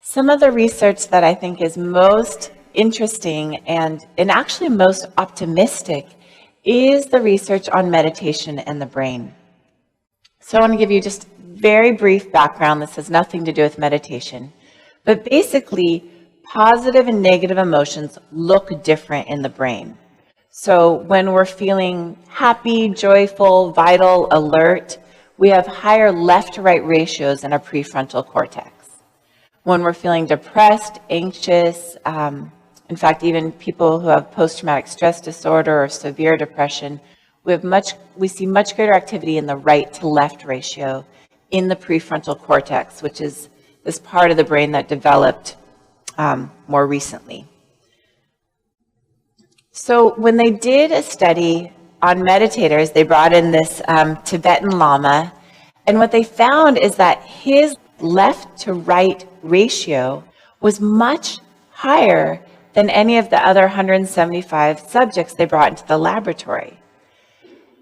Some of the research that I think is most interesting and actually most optimistic is the research on meditation and the brain. So I want to give you just very brief background. This has nothing to do with meditation. But basically, positive and negative emotions look different in the brain. So when we're feeling happy, joyful, vital, alert, we have higher left-to-right ratios in our prefrontal cortex. When we're feeling depressed, anxious, in fact, even people who have post-traumatic stress disorder or severe depression, we see much greater activity in the right to left ratio in the prefrontal cortex, which is this part of the brain that developed more recently. So when they did a study on meditators, they brought in this Tibetan Lama, and what they found is that his left to right ratio was much higher than any of the other 175 subjects they brought into the laboratory.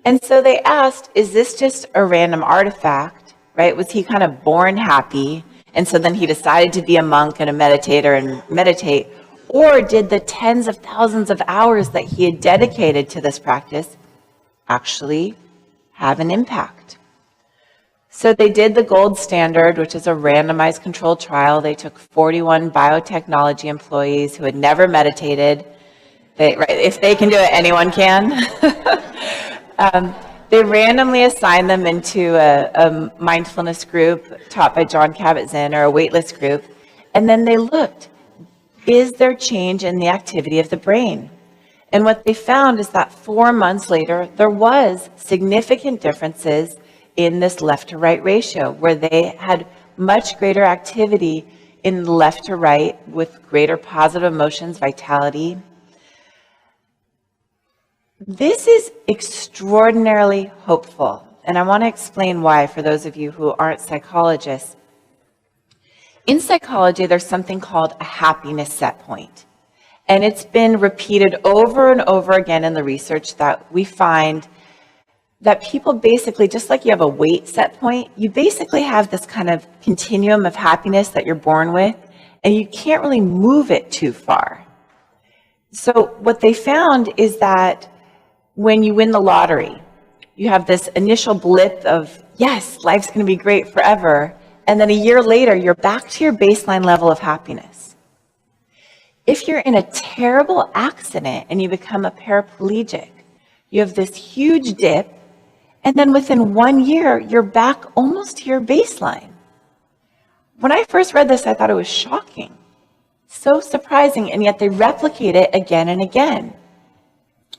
And so they asked, is this just a random artifact, right? Was he kind of born happy, and so then he decided to be a monk and a meditator and meditate? Or did the tens of thousands of hours that he had dedicated to this practice actually have an impact? So they did the gold standard, which is a randomized controlled trial. They took 41 biotechnology employees who had never meditated. If they can do it, anyone can. They randomly assigned them into a mindfulness group taught by John Kabat-Zinn, or a waitlist group. And then they looked, is there change in the activity of the brain? And what they found is that 4 months later, there was significant differences in this left to right ratio, where they had much greater activity in left to right with greater positive emotions, vitality. This is extraordinarily hopeful, and I want to explain why for those of you who aren't psychologists. In psychology, there's something called a happiness set point, and it's been repeated over and over again in the research that we find that people basically, just like you have a weight set point, you basically have this kind of continuum of happiness that you're born with, and you can't really move it too far. So what they found is that when you win the lottery, you have this initial blip of, yes, life's going to be great forever, and then a year later, you're back to your baseline level of happiness. If you're in a terrible accident and you become a paraplegic, you have this huge dip, and then within 1 year, you're back almost to your baseline. When I first read this, I thought it was shocking. So surprising, and yet they replicate it again and again.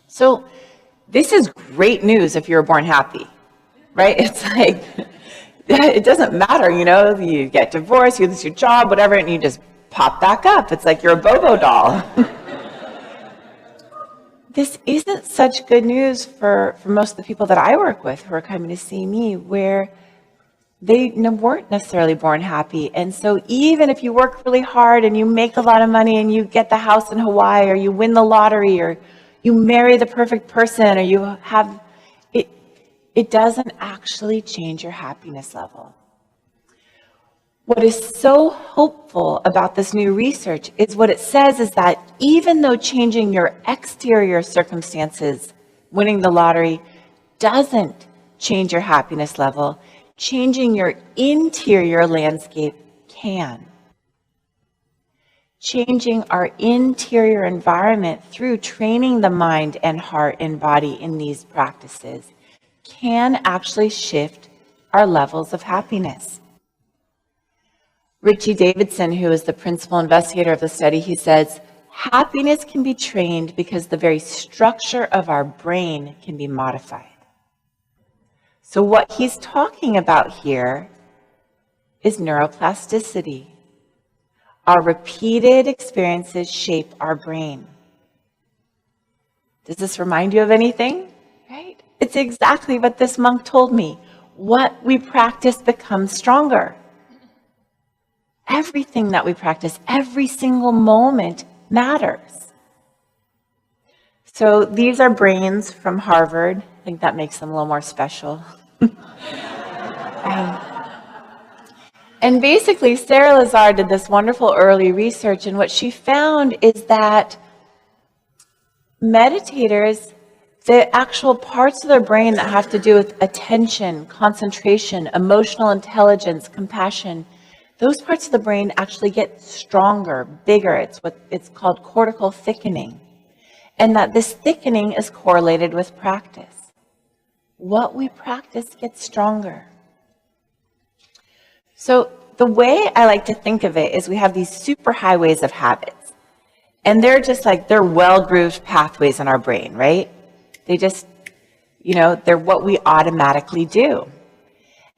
So this is great news if you're born happy, right? It's like, it doesn't matter, you get divorced, you lose your job, whatever, and you just pop back up. It's like you're a Bobo doll. This isn't such good news for most of the people that I work with who are coming to see me, where they weren't necessarily born happy. And so even if you work really hard and you make a lot of money and you get the house in Hawaii, or you win the lottery, or you marry the perfect person, or you have, it doesn't actually change your happiness level. What is so hopeful about this new research is what it says is that even though changing your exterior circumstances, winning the lottery, doesn't change your happiness level, changing your interior landscape can. Changing our interior environment through training the mind and heart and body in these practices can actually shift our levels of happiness. Richie Davidson, who is the principal investigator of the study, he says, happiness can be trained because the very structure of our brain can be modified. So what he's talking about here is neuroplasticity. Our repeated experiences shape our brain. Does this remind you of anything? Right? It's exactly what this monk told me. What we practice becomes stronger. Everything that we practice, every single moment matters. So these are brains from Harvard. I think that makes them a little more special. And basically, Sarah Lazar did this wonderful early research, and what she found is that meditators, the actual parts of their brain that have to do with attention, concentration, emotional intelligence, compassion, those parts of the brain actually get stronger, bigger. It's called cortical thickening. And that this thickening is correlated with practice. What we practice gets stronger. So the way I like to think of it is we have these super highways of habits. And they're just like, they're well-grooved pathways in our brain, right? They just, they're what we automatically do.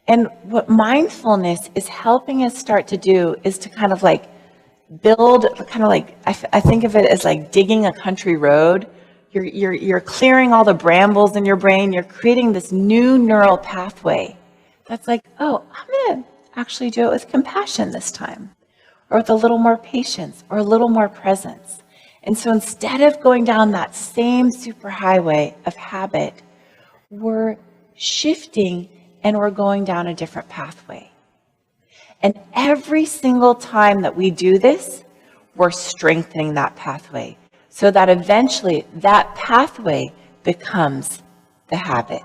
And what mindfulness is helping us start to do is to kind of like build, kind of like, I think of it as like digging a country road. You're clearing all the brambles in your brain. You're creating this new neural pathway that's like, oh, I'm going to actually do it with compassion this time, or with a little more patience, or a little more presence. And so instead of going down that same superhighway of habit, we're shifting and we're going down a different pathway. And every single time that we do this, we're strengthening that pathway so that eventually that pathway becomes the habit.